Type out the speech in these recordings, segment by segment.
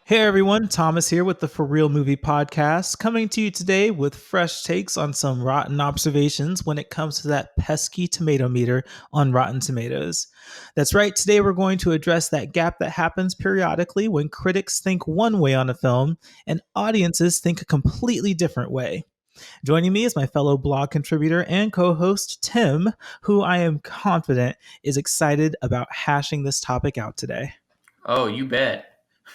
Hey everyone, Thomas here with the ForReel Movie Podcast, coming to you today with fresh takes on some rotten observations when it comes to that pesky Tomatometer on Rotten Tomatoes. That's right, today we're going to address that gap that happens periodically when critics think one way on a film and audiences think a completely different way. Joining me is my fellow blog contributor and co-host Tim, who I am confident is excited about hashing this topic out today. Oh, you bet.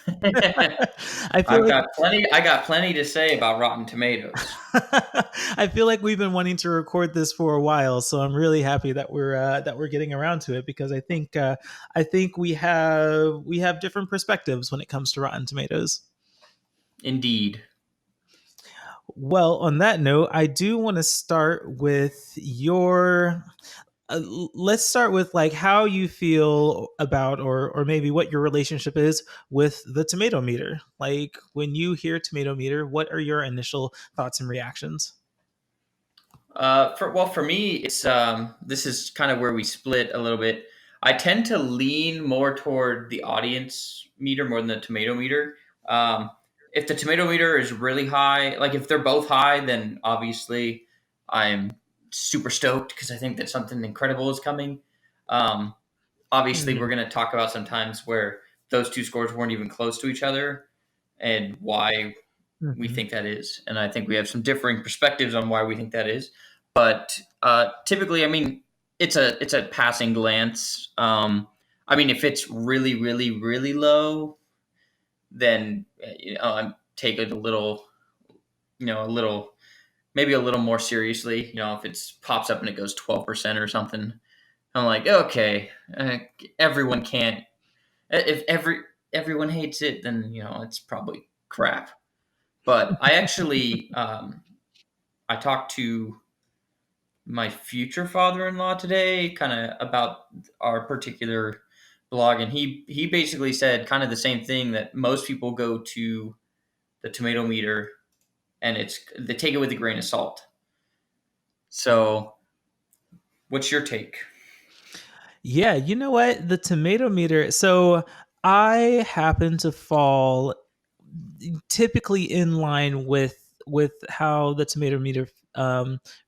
I feel I've like got plenty. I got plenty to say about Rotten Tomatoes. I feel like we've been wanting to record this for a while, so I'm really happy that we're getting around to it because I think we have different perspectives when it comes to Rotten Tomatoes. Indeed. Well, on that note, I do want to start with your let's start with like how you feel about or maybe what your relationship is with the tomato meter. Like when you hear tomato meter, what are your initial thoughts and reactions? For me, it's this is kind of where we split a little bit. I tend to lean more toward the audience meter more than the tomato meter. Um, if the tomato meter is really high, like if they're both high, then obviously I'm super stoked because I think that something incredible is coming. Um, Obviously, we're Mhm. going to talk about some times where those two scores weren't even close to each other and why we Mhm. think that is. And I think we have some differing perspectives on why we think that is. But typically, I mean, it's a passing glance. I mean, if it's really, really, really low, then I take it a little, a little, maybe a little more seriously. If it pops up and it goes 12% or something, I'm like, okay, everyone can't. If everyone hates it, then it's probably crap. But I actually, I talked to my future father-in-law today, kind of about our particular blog, and he basically said kind of the same thing that most people go to the tomato meter, and they take it with a grain of salt. So, what's your take? Yeah, you know what? The tomato meter. So I happen to fall typically in line with how the tomato meter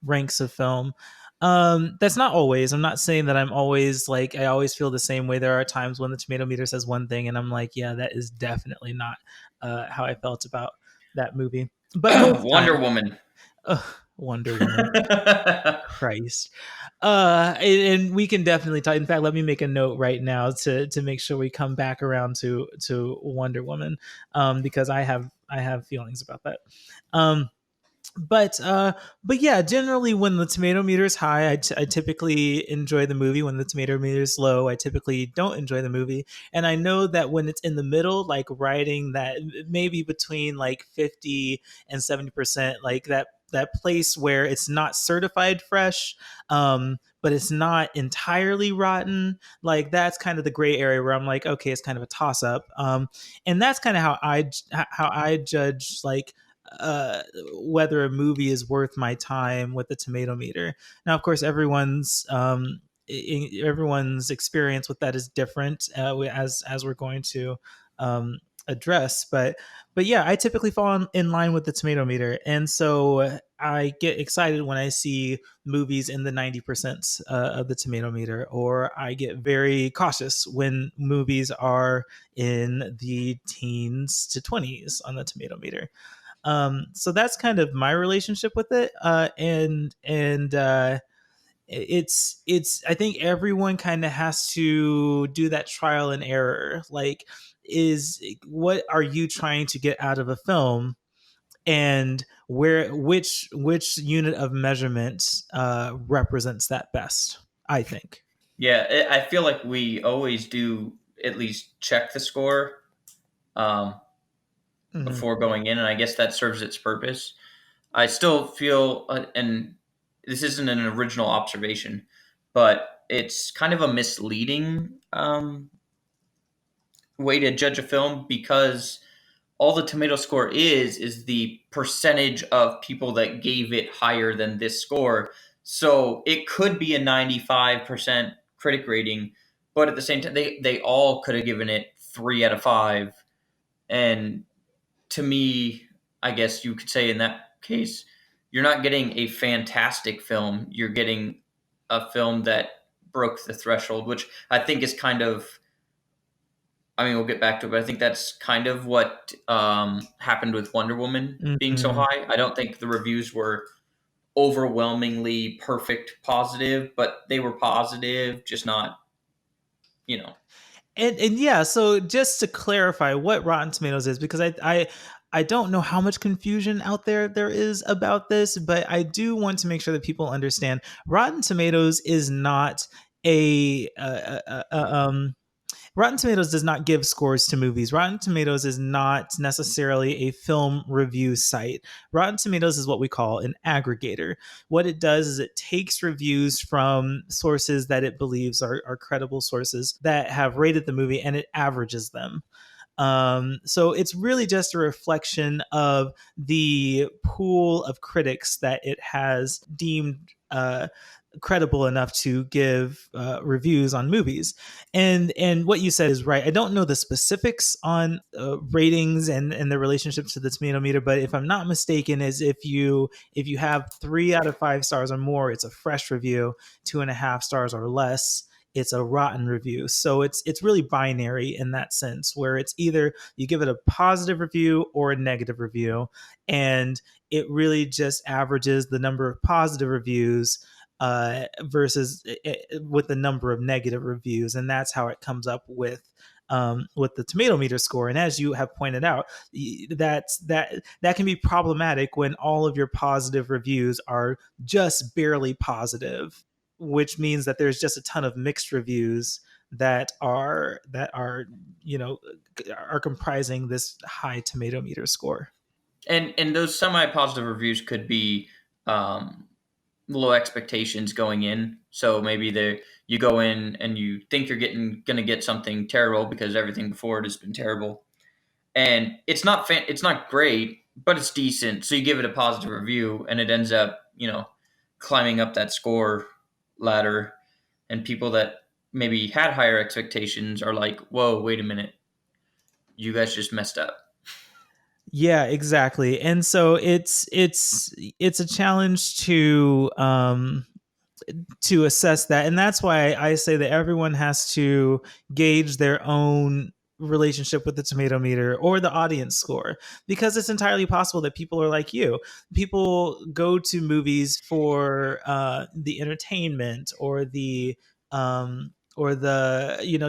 ranks a film. That's not always. I'm not saying that I'm always like I always feel the same way. There are times when the tomato meter says one thing, and I'm like, yeah, that is definitely not how I felt about that movie. But most Wonder times, Woman. ugh, Wonder Woman. Christ. And we can definitely talk. In fact, let me make a note right now to make sure we come back around to Wonder Woman, because I have feelings about that. Um, but uh but yeah, generally when the tomato meter is high, I typically enjoy the movie. When the tomato meter is low, I typically don't enjoy the movie. And I know that when it's in the middle, like writing that maybe between like 50 and 70%, like that place where it's not certified fresh, but it's not entirely rotten, like that's kind of the gray area where I'm like, okay, it's kind of a toss up. And that's kind of how I judge like uh, whether a movie is worth my time with the tomato meter. Now, of course, everyone's experience with that is different, as we're going to um, address. But yeah, I typically fall in line with the tomato meter, and so I get excited when I see movies in the 90% of the tomato meter, or I get very cautious when movies are in the teens to 20s on the tomato meter. So that's kind of my relationship with it. And it's I think everyone kind of has to do that trial and error. Like, is what are you trying to get out of a film, and which unit of measurement represents that best, I think. Yeah, I feel like we always do at least check the score um, Hmm. before going in, and I guess that serves its purpose. I still feel, and this isn't an original observation, but it's kind of a misleading way to judge a film because all the tomato score is the percentage of people that gave it higher than this score. So it could be a 95% critic rating, but at the same time, they all could have given it 3 out of 5. And to me, I guess you could say in that case, you're not getting a fantastic film. You're getting a film that broke the threshold, which I think is kind of, I mean, we'll get back to it, but I think that's kind of what happened with Wonder Woman being so Mhm. high. I don't think the reviews were overwhelmingly perfect positive, but they were positive, just not, you know. And yeah, so just to clarify what Rotten Tomatoes is, because I don't know how much confusion out there is about this, but I do want to make sure that people understand Rotten Tomatoes is not a Rotten Tomatoes does not give scores to movies. Rotten Tomatoes is not necessarily a film review site. Rotten Tomatoes is what we call an aggregator. What it does is it takes reviews from sources that it believes are credible sources that have rated the movie, and it averages them. So it's really just a reflection of the pool of critics that it has deemed credible enough to give reviews on movies. And what you said is right. I don't know the specifics on ratings and the relationship to the tomato meter, but if I'm not mistaken, is if you have 3 out of 5 stars or more, it's a fresh review. 2.5 stars or less, it's a rotten review. So it's really binary in that sense, where it's either you give it a positive review or a negative review, and it really just averages the number of positive reviews versus with the number of negative reviews, and that's how it comes up with the tomato meter score. And as you have pointed out, that can be problematic when all of your positive reviews are just barely positive, which means that there's just a ton of mixed reviews that are you know are comprising this high tomato meter score. And those semi positive reviews could be um, low expectations going in. So maybe you go in and you think you're gonna get something terrible because everything before it has been terrible, and it's not great, but it's decent. So you give it a positive review, and it ends up climbing up that score ladder, and people that maybe had higher expectations are like, "Whoa, wait a minute, you guys just messed up." Yeah, exactly. And so it's a challenge to assess that. And that's why I say that everyone has to gauge their own relationship with the tomato meter or the audience score, because it's entirely possible that people are like you. People go to movies for the entertainment or the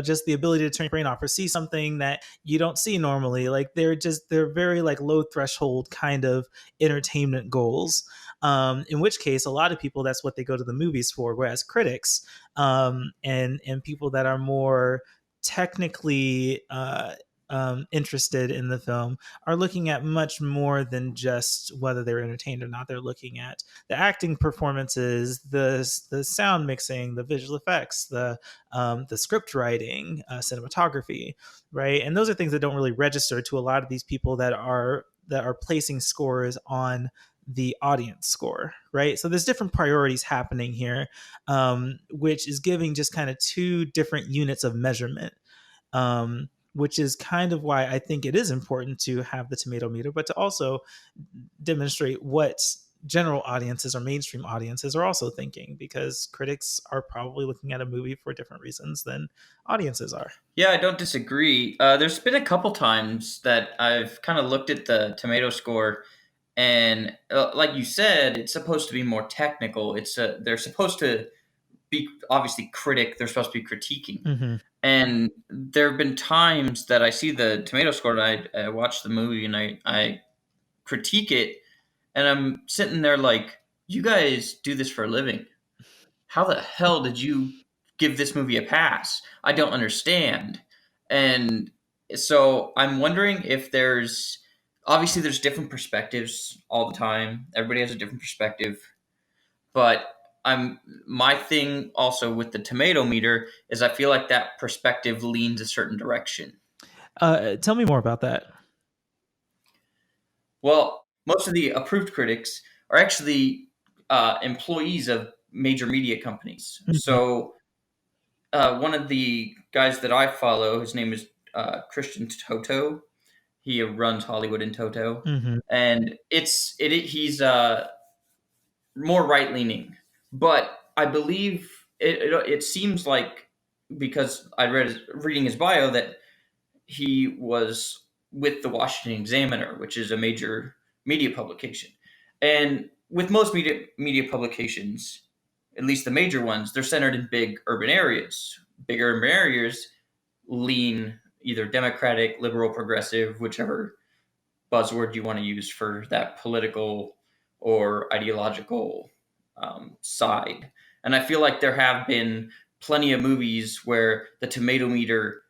just the ability to turn your brain off or see something that you don't see normally. Like they're very like low threshold kind of entertainment goals, in which case a lot of people, that's what they go to the movies for. Whereas critics, and people that are more technically interested in the film are looking at much more than just whether they're entertained or not. They're looking at the acting performances, the sound mixing, the visual effects, the script writing, cinematography, right? And those are things that don't really register to a lot of these people that are placing scores on the audience score, right? So there's different priorities happening here, which is giving just kind of two different units of measurement, which is kind of why I think it is important to have the tomato meter, but to also demonstrate what general audiences or mainstream audiences are also thinking, because critics are probably looking at a movie for different reasons than audiences are. Yeah, I don't disagree. There's been a couple times that I've kind of looked at the tomato score, and like you said, it's supposed to be more technical. They're supposed to be obviously critic. They're supposed to be critiquing. Mm-hmm. And there have been times that I see the tomato score, and I watch the movie, and I critique it, and I'm sitting there like, you guys do this for a living. How the hell did you give this movie a pass? I don't understand. And so I'm wondering if there's obviously there's different perspectives all the time. Everybody has a different perspective, but I'm my thing also with the tomato meter is I feel like that perspective leans a certain direction. Tell me more about that. Well, most of the approved critics are actually employees of major media companies. Mhm. So one of the guys that I follow, his name is Christian Toto. He runs Hollywood in Toto, Mhm. and he's more right leaning, but I believe it seems like, because I reading his bio, that he was with the Washington Examiner, which is a major media publication. And with most media publications, at least the major ones, they're centered in big urban areas. Big urban areas lean either Democratic, liberal, progressive, whichever buzzword you want to use for that political or ideological side. And I feel like there have been plenty of movies where the tomato meter,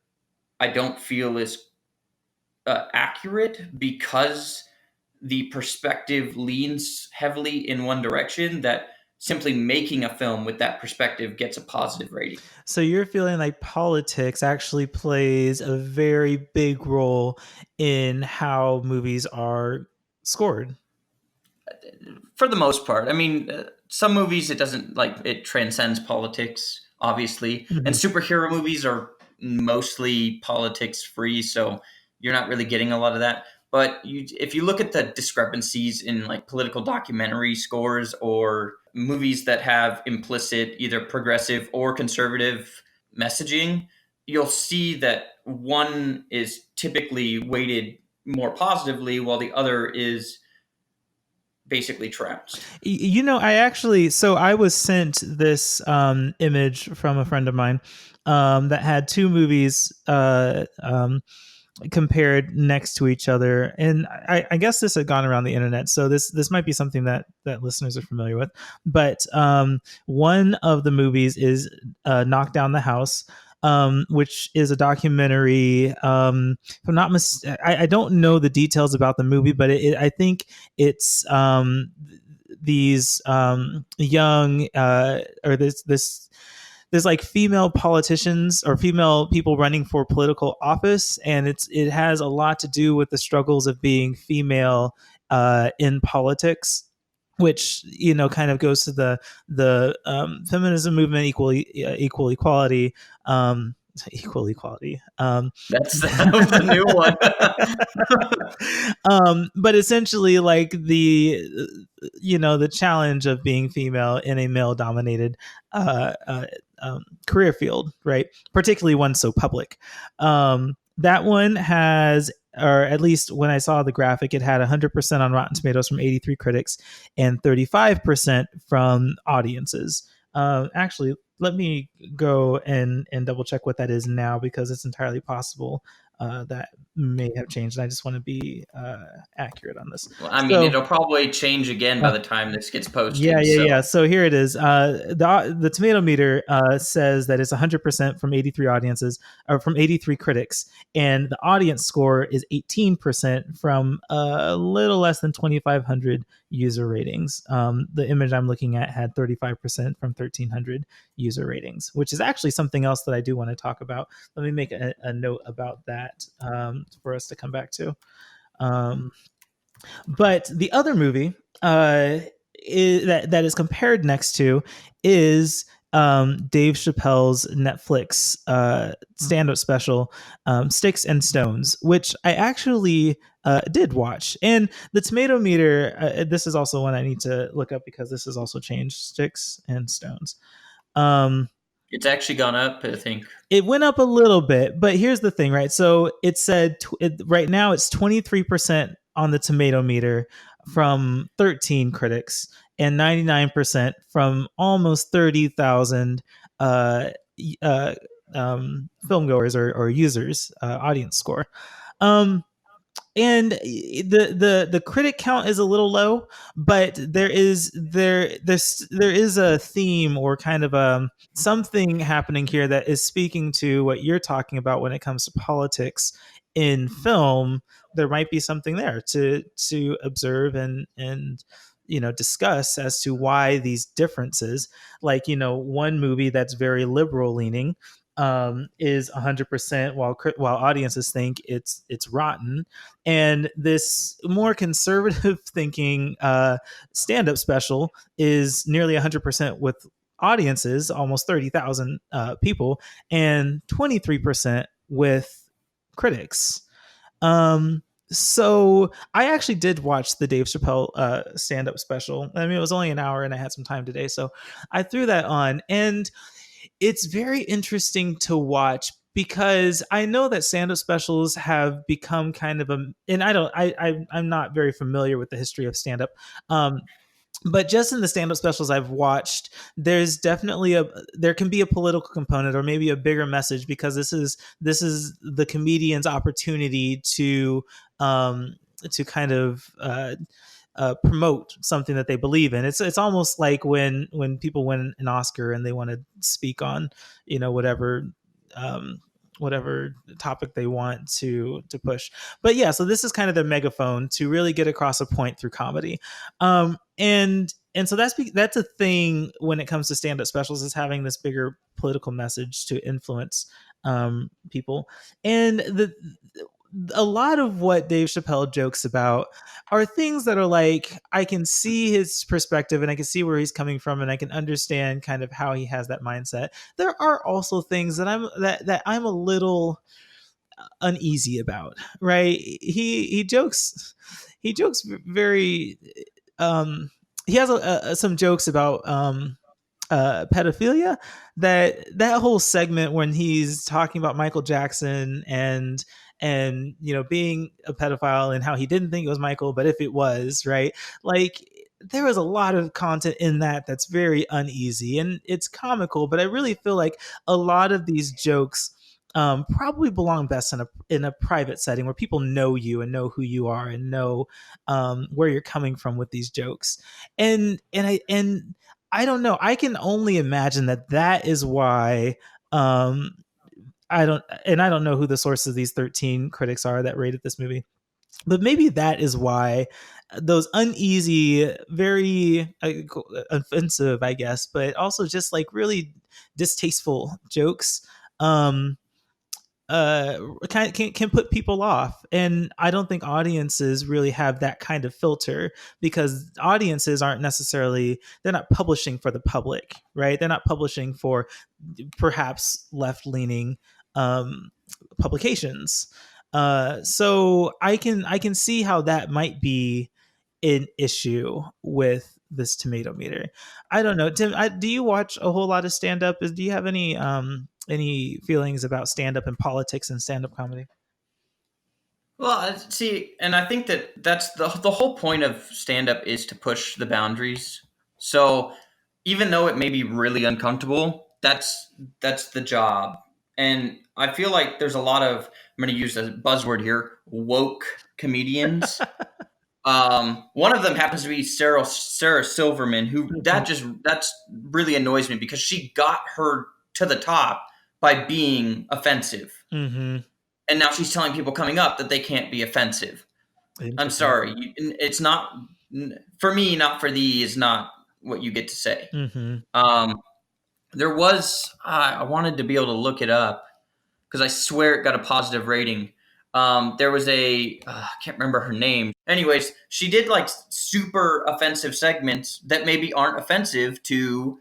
I don't feel, is accurate because the perspective leans heavily in one direction, that simply making a film with that perspective gets a positive rating. So you're feeling like politics actually plays a very big role in how movies are scored. For the most part. I mean, some movies it doesn't, like, it transcends politics, obviously, and Mhm. superhero movies are mostly politics free, so you're not really getting a lot of that. But if you look at the discrepancies in like political documentary scores or movies that have implicit either progressive or conservative messaging, you'll see that one is typically weighted more positively while the other is basically trounced. I actually, so I was sent this image from a friend of mine that had two movies compared next to each other, and I guess this had gone around the internet, so this might be something that listeners are familiar with. But one of the movies is Knock Down the House, which is a documentary. If I'm not I don't know the details about the movie, but I think it's these young or this there's like female politicians or female people running for political office, and it has a lot to do with the struggles of being female in politics, which kind of goes to the feminism movement, equal equality, equal equality. That was a new one. But essentially, like the challenge of being female in a male dominated career field, right? Particularly one so public. That one has, or at least when I saw the graphic, it had 100% on Rotten Tomatoes from 83 critics and 35% from audiences. Actually, let me go and double check what that is now, because it's entirely possible that may have changed. I just want to be accurate on this. Well, I mean, So it'll probably change again by uh, the time this gets yeah, posted. yeah, So yeah. So here it is. The Tomatometer says that it's 100% from 83 audiences, or from 83 critics, and the audience score is 18% from a little less than 2,500 user ratings. The image I'm looking at had 35% from 1,300 user ratings, which is actually something else that I do want to talk about. Let me make a note about that for us to come back to. Um, but the other movie that is compared next to is Dave Chappelle's Netflix stand-up special, Sticks and Stones, which I actually did watch. And the Tomato Meter, this is also one I need to look up because this has also changed, Sticks and Stones. Um, it's actually gone up, I think. it went up a little bit, but here's the thing, right? So it said right now it's 23% on the tomato meter from 13 critics and 99% from almost 30,000 uh, uh, film goers or users, audience score. Um, and the critic count is a little low, but there is a theme, or kind of something happening here that is speaking to what you're talking about when it comes to politics in film. There might be something there to observe and discuss as to why these differences. Like, one movie that's very liberal leaning is 100%, while audiences think it's rotten, and this more conservative thinking stand-up special is nearly 100% with audiences, almost 30,000 people, and 23% with critics. Um, so I actually did watch the Dave Chappelle stand up special. I mean, it was only an hour and I had some time today. So I threw that on. And it's very interesting to watch because I know that stand-up specials have become kind of a, and I'm not very familiar with the history of stand-up. Um, but just in the stand-up specials I've watched, there's definitely there can be a political component or maybe a bigger message because this is the comedian's opportunity to kind of promote something that they believe in. It's almost like when people win an Oscar and they want to speak on, whatever um, whatever topic they want to push. But yeah, so this is kind of their megaphone to really get across a point through comedy. And so that's a thing when it comes to stand up specials, is having this bigger political message to influence people. And the a lot of what Dave Chappelle jokes about are things that are like, I can see his perspective and I can see where he's coming from and I can understand kind of how he has that mindset. There are also things that I'm a little uneasy about, right? He jokes very he has some jokes about pedophilia. That whole segment when he's talking about Michael Jackson and being a pedophile and how he didn't think it was Michael, but if it was, right? Like, there was a lot of content in that that's very uneasy and it's comical, but I really feel like a lot of these jokes probably belong best in a private setting where people know you and know who you are and know where you're coming from with these jokes. And I don't know. I can only imagine that is why I don't know who the source of these 13 critics are that rated this movie. But maybe that is why those uneasy, very offensive, I guess, but also just like really distasteful jokes um can put people off. And I don't think audiences really have that kind of filter, because audiences aren't necessarily, they're not publishing for the public, right? They're not publishing for perhaps left-leaning publications. So I can see how that might be an issue with this tomato meter. I don't know, Tim. Do you watch a whole lot of stand up? Do you have any feelings about stand up and politics and stand up comedy? Well, see, and I think that that's the whole point of stand up is to push the boundaries. So even though it may be really uncomfortable, that's the job. And I feel like there's a lot of, I'm going to use a buzzword here, woke comedians. One of them happens to be Sarah Silverman, who that's really annoys me because she got her to the top by being offensive, Mm-hmm. and now she's telling people coming up that they can't be offensive. I'm Interesting. sorry, it's not for me. Not for thee is not what you get to say. Mm-hmm. Um, there was I wanted to be able to look it up because I swear it got a positive rating. There was I can't remember her name. Anyways, she did like super offensive segments that maybe aren't offensive to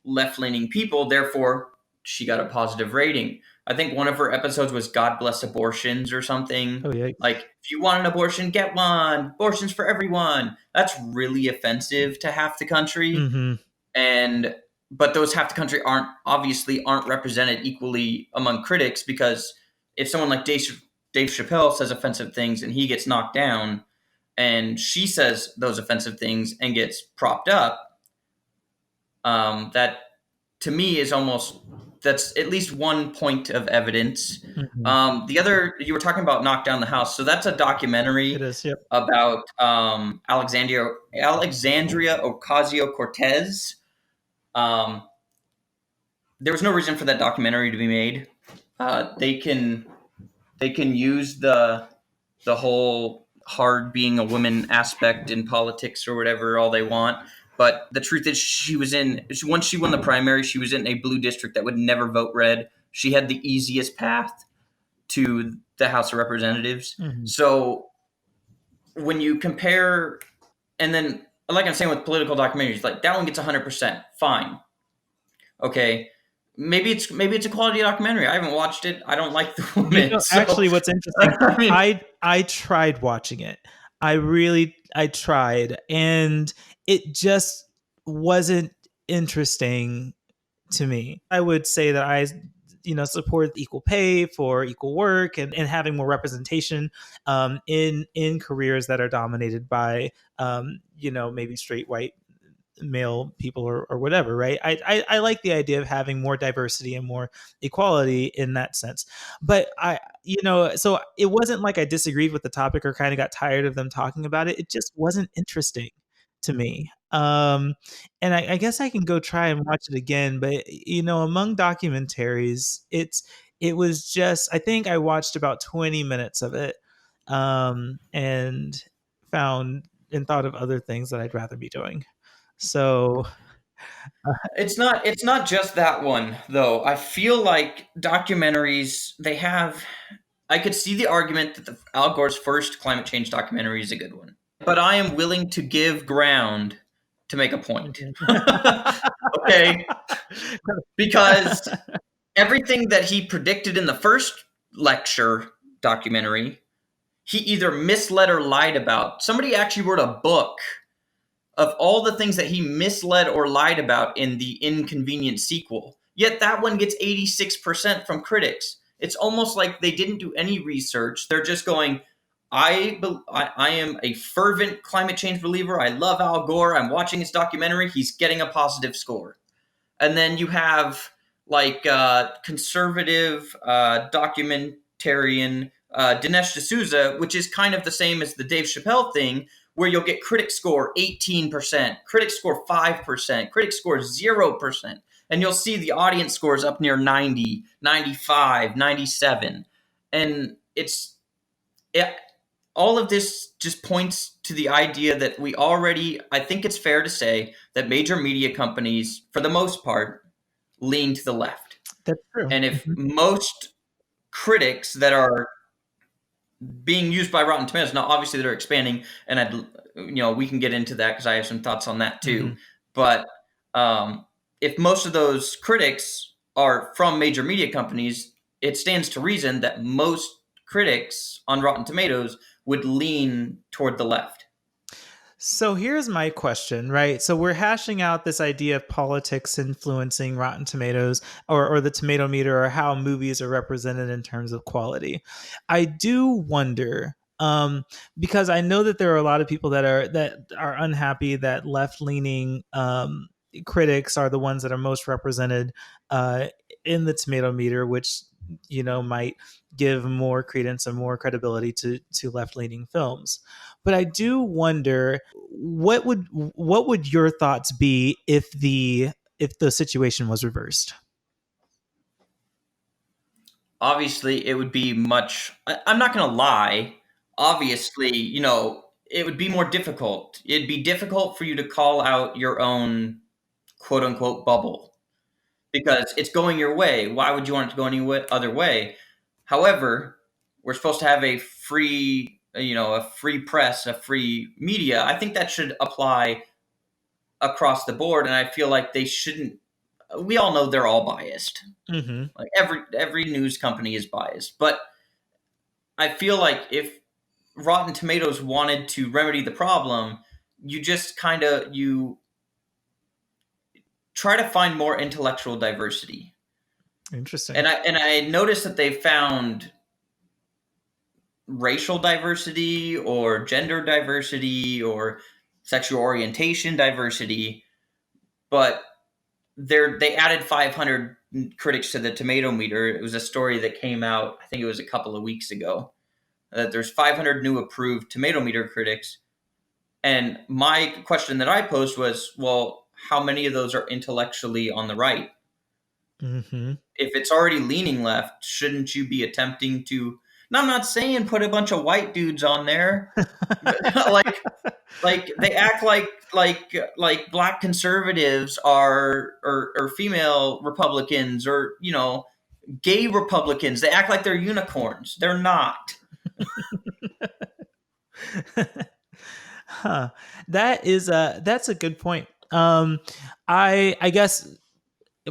left-leaning people. Therefore, she got a positive rating. I think one of her episodes was "God bless abortions" or something. Oh yeah. Like, if you want an abortion, get one. Abortions for everyone. That's really offensive to half the country, Mm-hmm. and but those half the country aren't represented equally among critics, because if someone like Dave Chappelle says offensive things and he gets knocked down, and she says those offensive things and gets propped up, that to me is almost, that's at least one point of evidence. Mm-hmm. The other, you were talking about Knock Down the House, so that's a It documentary is. Yep. about Alexandria Ocasio Cortez. Um, there was no reason for that documentary to be made. They can use the whole hard being a woman aspect in politics or whatever all they want. But the truth is, once she won the primary, she was in a blue district that would never vote red. She had the easiest path to the House of Representatives. Mm-hmm. So when you compare, and then like I'm saying with political documentaries, like that one gets 100%, fine. Okay, maybe it's a quality documentary. I haven't watched it. I don't like the woman, so Actually, what's interesting, I mean, I tried watching it. I tried, and it just wasn't interesting to me. I would say that I, support equal pay for equal work, and having more representation in careers that are dominated by maybe straight white male people, or whatever, right? I like the idea of having more diversity and more equality in that sense. But so it wasn't like I disagreed with the topic or kind of got tired of them talking about it. It just wasn't interesting to me. And I guess I can go try and watch it again, but among documentaries, it was just, I think I watched about 20 minutes of it, and found and thought of other things that I'd rather be doing. So, it's not just that one though. I feel like documentaries they have. I could see the argument that the Al Gore's first climate change documentary is a good one, but I am willing to give ground to make a point. Okay, because everything that he predicted in the first lecture documentary, he either misled or lied about. Somebody actually wrote a book of all the things that he misled or lied about in the Inconvenient sequel. Yet that one gets 86% from critics. It's almost like they didn't do any research. They're just going, I am a fervent climate change believer. I love Al Gore. I'm watching his documentary. He's getting a positive score. And then you have like conservative documentarian Dinesh D'Souza, which is kind of the same as the Dave Chappelle thing, where you'll get critic score 18%, critic score 5%, critic score 0%. And you'll see the audience scores up near 90, 95, 97. And all of this just points to the idea that I think it's fair to say that major media companies, for the most part, lean to the left. that's true. And if Mhm. most critics that are being used by Rotten Tomatoes, now obviously they're expanding, and we can get into that because I have some thoughts on that too. Mhm. But if most of those critics are from major media companies, it stands to reason that most critics on Rotten Tomatoes would lean toward the left. So here's my question, right? So we're hashing out this idea of politics influencing Rotten Tomatoes, or the Tomatometer, or how movies are represented in terms of quality. I do wonder, because I know that there are a lot of people that are unhappy that left leaning critics are the ones that are most represented in the Tomatometer, which might give more credence and more credibility to left leaning films. But I do wonder, what would your thoughts be if the situation was reversed? Obviously, it would be much. I'm not going to lie. Obviously, it would be more difficult. It'd be difficult for you to call out your own quote unquote bubble because it's going your way. Why would you want it to go any other way? However, we're supposed to have a free press, a free media. I think that should apply across the board, and I feel like they shouldn't. We all know they're all biased. Mm-hmm. Like every news company is biased, but I feel like if Rotten Tomatoes wanted to remedy the problem, you just you try to find more intellectual diversity. Interesting. And I noticed that they found racial diversity or gender diversity or sexual orientation diversity, but they added 500 critics to the Tomatometer. It was a story that came out, I think it was a couple of weeks ago, that there's 500 new approved Tomatometer critics. And my question that I posed was, well, how many of those are intellectually on the right? Mm-hmm. If it's already leaning left, shouldn't you be attempting to? Now, I'm not saying put a bunch of white dudes on there, but like they act like black conservatives are or female Republicans or gay Republicans. They act like they're unicorns. They're not. Huh. That's a good point. I guess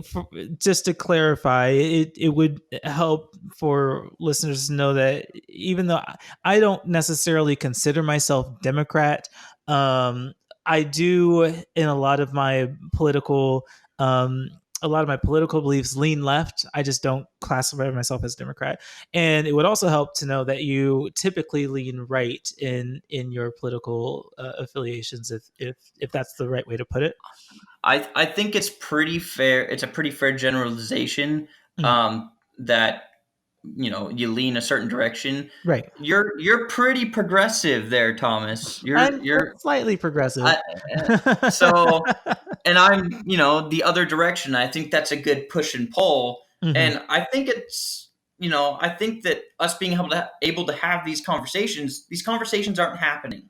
for, just to clarify, it would help for listeners to know that even though I don't necessarily consider myself Democrat, um, I do in um, a lot of my political beliefs lean left. I just don't classify myself as Democrat. And it would also help to know that you typically lean right in your political affiliations, if that's the right way to put it. I think it's pretty fair. It's a pretty fair generalization, Mm. that you lean a certain direction. Right. You're pretty progressive there, Thomas. I'm You're slightly progressive. I, so, and I'm the other direction. I think that's a good push and pull, Hmm. and I think I think that us being able to have these conversations aren't happening.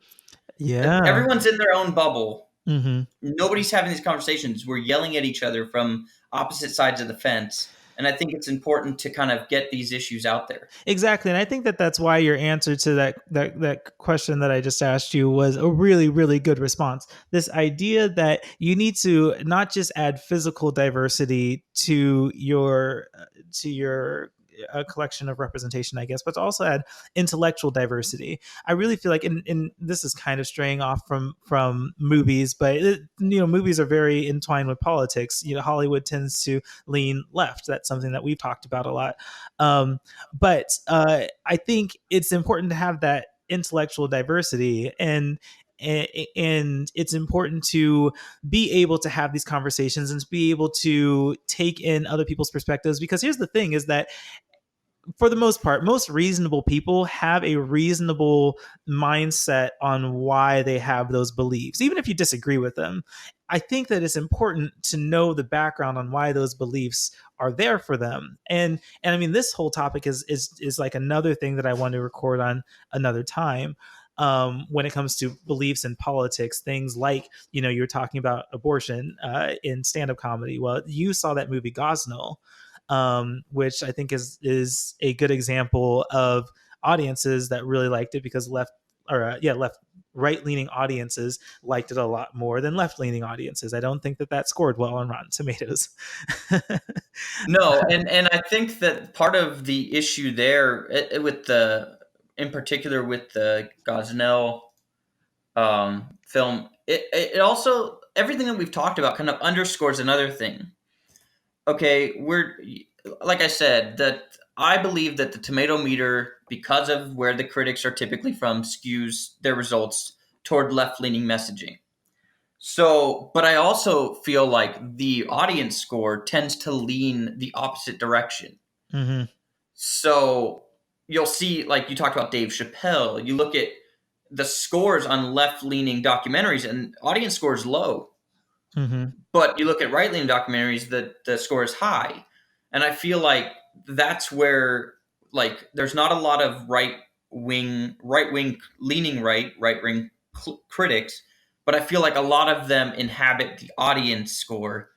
Yeah. Everyone's in their own bubble. Hmm. Nobody's having these conversations. We're yelling at each other from opposite sides of the fence. And I think it's important to kind of get these issues out there. Exactly, and I think that that's why your answer to that question that I just asked you was a really really good response. This idea that you need to not just add physical diversity to your collection of representation, I guess, but to also add intellectual diversity. I really feel like, and this is kind of straying off from movies, but movies are very entwined with politics. Hollywood tends to lean left. That's something that we've talked about a lot. But I think it's important to have that intellectual diversity, and it's important to be able to have these conversations and to be able to take in other people's perspectives, because here's the thing is that for the most part, most reasonable people have a reasonable mindset on why they have those beliefs, even if you disagree with them. I think that it's important to know the background on why those beliefs are there for them. And I mean, this whole topic is like another thing that I want to record on another time. When it comes to beliefs in politics, things like, you're talking about abortion in stand-up comedy. Well, you saw that movie Gosnell, which I think is a good example of audiences that really liked it, because left right leaning audiences liked it a lot more than left leaning audiences. I don't think that scored well on Rotten Tomatoes. No, and I think that part of the issue there, in particular with the Gosnell film, it also, everything that we've talked about kind of underscores another thing. Okay, like I said, that I believe that the Tomatometer, because of where the critics are typically from, skews their results toward left-leaning messaging. So, but I also feel like the audience score tends to lean the opposite direction. Mm-hmm. So you'll see, like you talked about Dave Chappelle, you look at the scores on left-leaning documentaries, and audience score is low. Mm-hmm. But you look at right-leaning documentaries, the score is high. And I feel like that's where, like, there's not a lot of right-wing leaning right-wing critics, but I feel like a lot of them inhabit the audience score.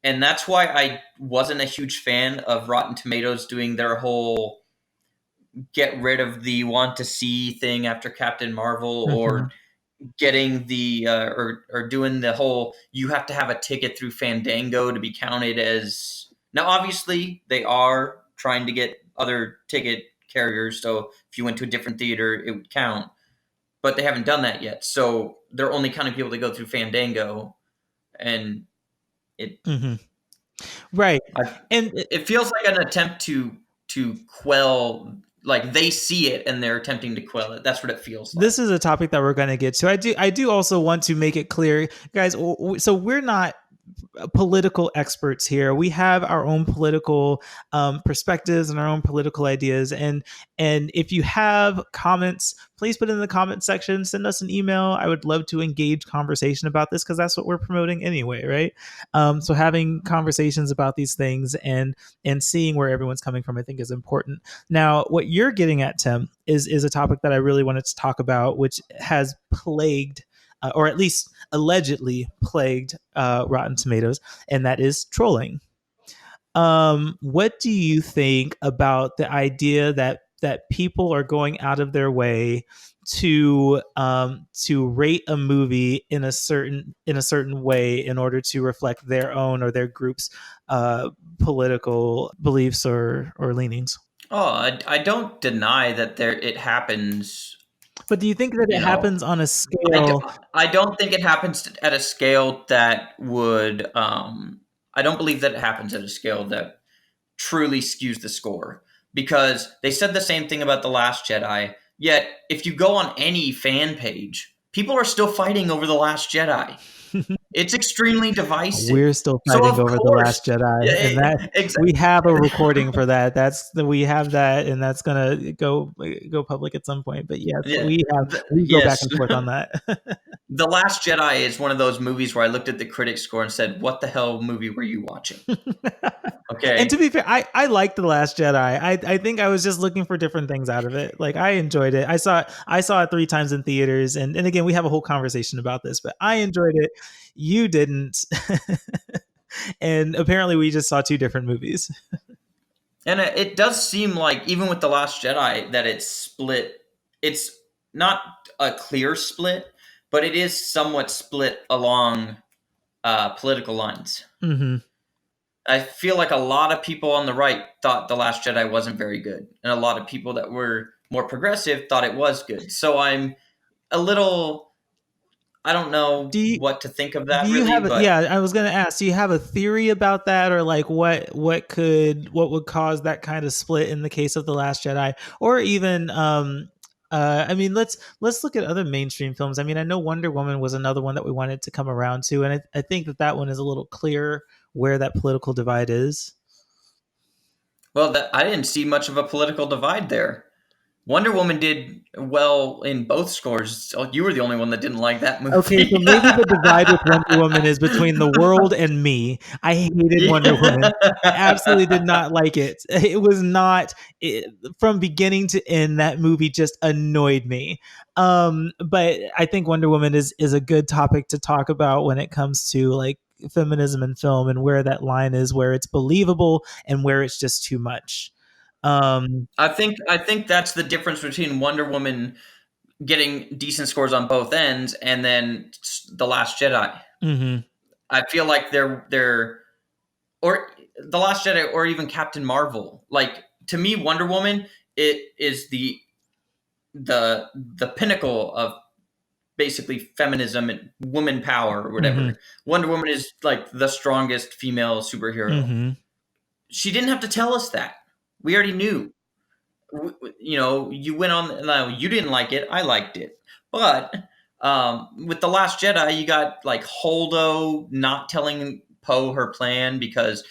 And that's why I wasn't a huge fan of Rotten Tomatoes doing their whole get rid of the want to see thing after Captain Marvel, Mm-hmm. or getting the or doing the whole you have to have a ticket through Fandango to be counted as. Now obviously they are trying to get other ticket carriers, so if you went to a different theater it would count, but they haven't done that yet, so they're only counting people that go through Fandango. And it Mm-hmm. Right. I, And it feels like an attempt to quell, like they see it and they're attempting to quell it. That's what it feels like. this is a topic that we're going to get to. I do also want to make it clear, guys. So we're not political experts here. We have our own political perspectives and our own political ideas. And if you have comments, please put it in the comment section. Send us an email. I would love to engage conversation about this, because that's what we're promoting anyway, right? So having conversations about these things and seeing where everyone's coming from, I think, is important. Now, what you're getting at, Tim, is a topic that I really wanted to talk about, which has plagued, or at least allegedly plagued, Rotten Tomatoes, and that is trolling. What do you think about the idea that that people are going out of their way to rate a movie in a certain way in order to reflect their own or their group's political beliefs or leanings. Oh, I don't deny that it happens. But do you think that You it know, happens on a I, d- scale? I don't think it happens at a scale that would. I don't believe that it happens at a scale that truly skews the score, because they said the same thing about The Last Jedi. Yet, if you go on any fan page, people are still fighting over The Last Jedi. It's extremely We're divisive. still So fighting of over the course, Last Jedi, and yeah, that we have a recording for that. We have that, and that's gonna go public at some point. But yes, yeah, we go back yes. and forth on that. The Last Jedi is one of those movies where I looked at the critic score and said, "What the hell movie were you watching?" And to Okay. be fair, I liked the Last Jedi. I think I was just looking for different things out of it. Like I enjoyed it. I saw it 3 times in theaters, and again we have a whole conversation about this. But I enjoyed it. You didn't, and apparently we just saw 2 different movies. And it does seem like, even with The Last Jedi, that it's split. It's not a clear split, but it is somewhat split along political lines. Mm-hmm. I feel like a lot of people on the right thought The Last Jedi wasn't very good, and a lot of people that were more progressive thought it was good. So I'm a little. I don't know Do you what to think of Do that you really, have but yeah, I was going to ask, do you have a theory about that, or like what would cause that kind of split in the case of The Last Jedi, or even I mean, let's look at other mainstream films. I mean, I know Wonder Woman was another one that we wanted to come around to, and I think that one is a little clearer where that political divide is. well, I didn't see much of a political divide there. Wonder Woman did well in both scores. So you were the only one that didn't like that Okay, so movie. maybe the divide with Wonder Woman is between the world and me. I hated Wonder Woman. I absolutely did not like it. It was not from beginning to end. That movie just annoyed me. But I think Wonder Woman is a good topic to talk about when it comes to like feminism in film and where that line is, where it's believable and where it's just too much. Um, I think that's the difference between Wonder Woman getting decent scores on both ends and then The Last Jedi. mhm, I feel like they're or The Last Jedi or even Captain Marvel. Like, to me, Wonder Woman, it is the pinnacle of basically feminism and woman power or mhm, whatever. Wonder Woman is like the strongest female superhero. mhm. She didn't have to tell us that. We already knew. You went on. No, you didn't like it. I liked it. But with The Last Jedi, you got like Holdo not telling Poe her plan because,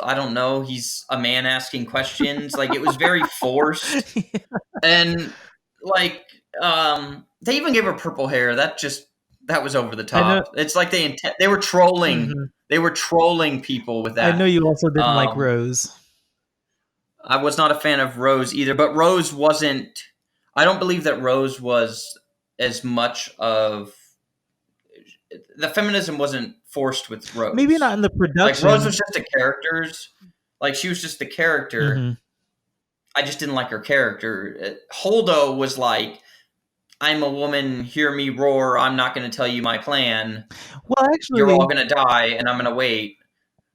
I don't know, he's a man asking questions. Like, it was very forced. And like, they even gave her purple hair. That was over the I know. top. It's like they were trolling. Mhm. They were trolling people with I know that. you also didn't like Um, Rose. I was not a fan of Rose either, but Rose wasn't. I don't believe that Rose was as much of the feminism wasn't forced with Maybe not Rose. in the Like, Rose was production. just a character's. Like, she was just the character. Mhm. I just didn't like her character. Holdo was like, "I'm a woman. Hear me roar. I'm not going to tell you my plan. Well, You're all actually, going to die, and I'm going to wait."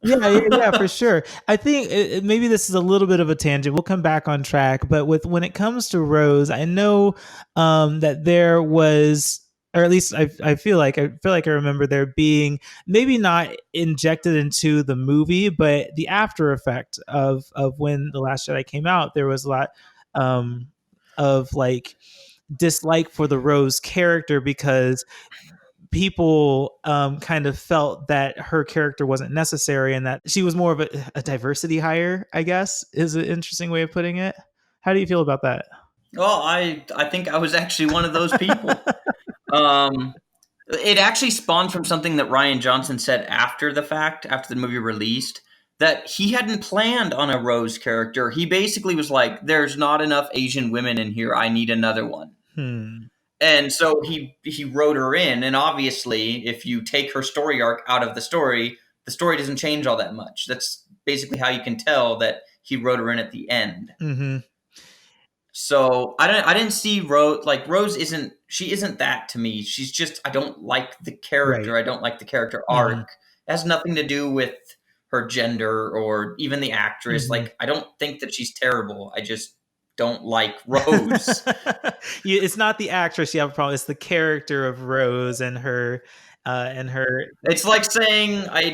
yeah, yeah, yeah, for sure. I think maybe this is a little bit of a tangent. We'll come back on track, but with when it comes to Rose, I know that there was, or at least I feel like I remember there being maybe not injected into the movie, but the after effect of when The Last Jedi came out, there was a lot of like dislike for the Rose character because people kind of felt that her character wasn't necessary and that she was more of a diversity hire, I guess, is an interesting way of putting it. How do you feel about that? Well, I think I was actually one of those people. Um, it actually spawned from something that Ryan Johnson said after the fact, after the movie released, that he hadn't planned on a Rose character. He basically was like, "There's not enough Asian women in here. I need another one." Hmm. And so he wrote her in, and obviously, if you take her story arc out of the story doesn't change all that much. That's basically how you can tell that he wrote her in at the end. Mm-hmm. So I didn't see Rose. Like Rose isn't that to me. She's just, I don't like the Right. character. I don't like the character Hmm. arc. It has nothing to do with her gender or even the actress. Hmm. Like I don't think that she's terrible. I just don't like Rose. It's not the actress you have a problem. It's the character of Rose and her. It's like saying I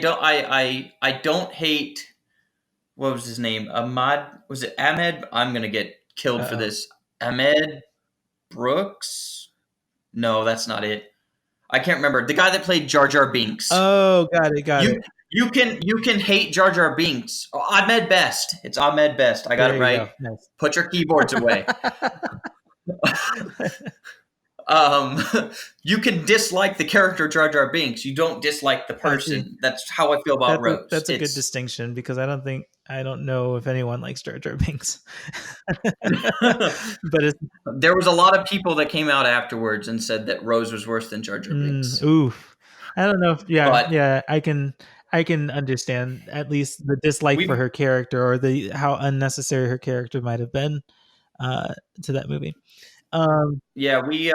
don't hate, what was his name? Ahmad, was it Ahmed? I'm gonna get killed for Uh this. Ahmed Brooks? No, that's not it. I can't remember. The guy that played Jar Jar Binks. oh. Got it. Got You it. you can hate Jar Jar Binks. Oh, Ahmed Best. It's Ahmed Best. I got There it you right. go. Nice. Put your keyboards away. um, you can dislike the character Jar Jar Binks. You don't dislike the I see. person. That's how I feel about Rose. That's a good It's distinction because I don't know if anyone likes Jar Jar Binks, but it's there was a lot of people that came out afterwards and said that Rose was worse than Jar Jar Binks. oof. I don't know if But I can understand at least the dislike for we've her character or the how unnecessary her character might have been uh to that movie. Um Yeah, we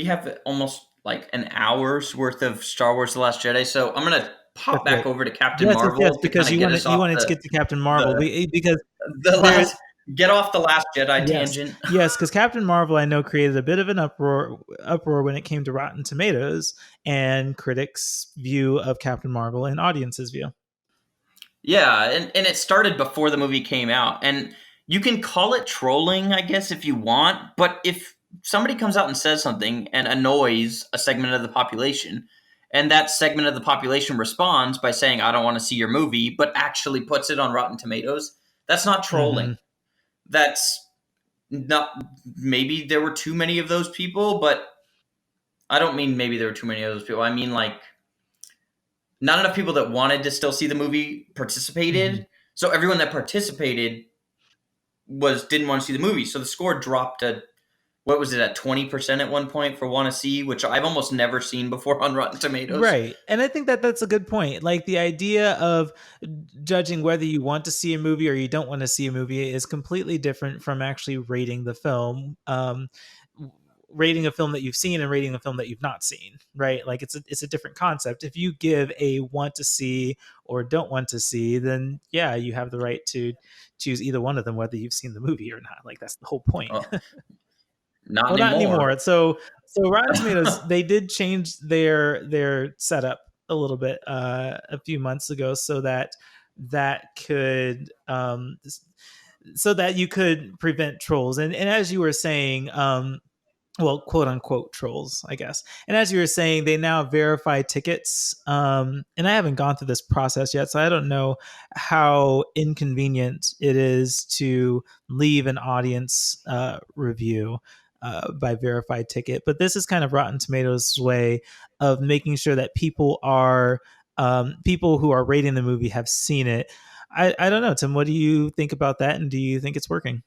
have almost like an hour's worth of Star Wars: The Last Jedi, so I'm gonna that's pop back right. over to Captain Yes, yes, yes, Marvel to kind because of get us you off wanted to get to Captain Marvel the because the there's last get off the Last Jedi yes, tangent. yes, because Captain Marvel I know created a bit of an uproar when it came to Rotten Tomatoes and critics' view of Captain Marvel and audience's view. Yeah, and it started before the movie came out, and you can call it trolling, I guess, if you want. But if somebody comes out and says something and annoys a segment of the population, and that segment of the population responds by saying, "I don't want to see your movie," but actually puts it on Rotten Tomatoes, that's not trolling. Hmm. That's not, maybe there were too many of those people, but I don't mean maybe there were too many of those people. I mean like not enough people that wanted to still see the movie Hmm. participated. So everyone that participated was didn't want to see the movie. So the score dropped to, what was it, at 20% at one point for want to see, which I've almost never seen before on Rotten Tomatoes. Right. And I think that that's a good point. Like the idea of judging whether you want to see a movie or you don't want to see a movie is completely different from actually rating the film. Rating a film that you've seen and rating a film that you've not seen, right? Like it's a different concept. If you give a want to see or don't want to see, then yeah, you have the right to choose either one of them, whether you've seen the movie or not. Like that's the whole point. Oh, not Well, not anymore. anymore. So Rotten Tomatoes they did change their setup a little bit a few months ago so that that could so that you could prevent trolls and as you were saying well, quote unquote trolls, I guess. And as you were saying, they now verify tickets. And I haven't gone through this process yet, so I don't know how inconvenient it is to leave an audience review by verified ticket. But this is kind of Rotten Tomatoes' way of making sure that people who are rating the movie have seen it. I don't know, Tim. What do you think about that? And do you think it's working?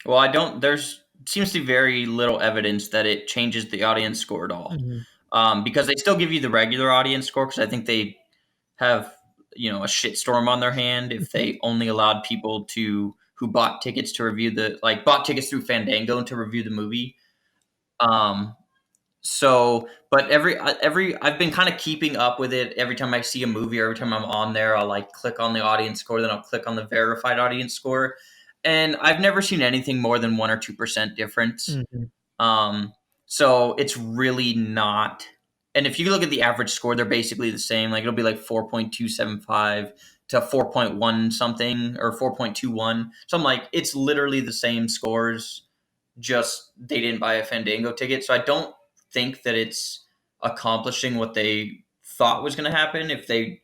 Well, I don't. There's seems to be very little evidence that it changes the audience score at all, Mhm. because they still give you the regular audience score. Because I think they have, a shitstorm on their hand if they only allowed people to who bought tickets to review the like bought tickets through Fandango to review the movie. Um, so, but every I've been kind of keeping up with it. Every time I see a movie, or every time I'm on there, I'll like click on the audience score, then I'll click on the verified audience score, and I've never seen anything more than 1 or 2% difference. Mhm. Um, so it's really not. And if you look at the average score, they're basically the same. Like it'll be like 4.275 to 4.1 something or 4.21. So I'm like, it's literally the same scores, just they didn't buy a Fandango ticket. So I don't think that it's accomplishing what they thought was going to happen. If they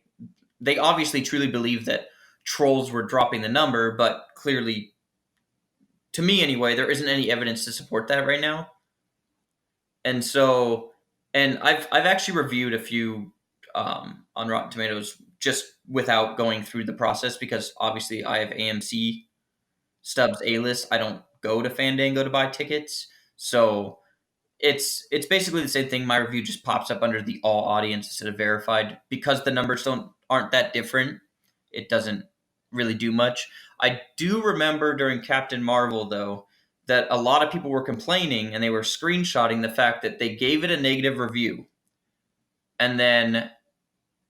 obviously truly believe that trolls were dropping the number, but clearly, to me anyway, there isn't any evidence to support that right now. And so, and I've actually reviewed a few on Rotten Tomatoes just without going through the process, because obviously I have AMC Stubs A list. I don't go to Fandango to buy tickets, so it's basically the same thing. My review just pops up under the all audience instead of verified, because the numbers don't aren't that different. It doesn't. really do much. I do remember during Captain Marvel, though, that a lot of people were complaining and they were screenshotting the fact that they gave it a negative review and then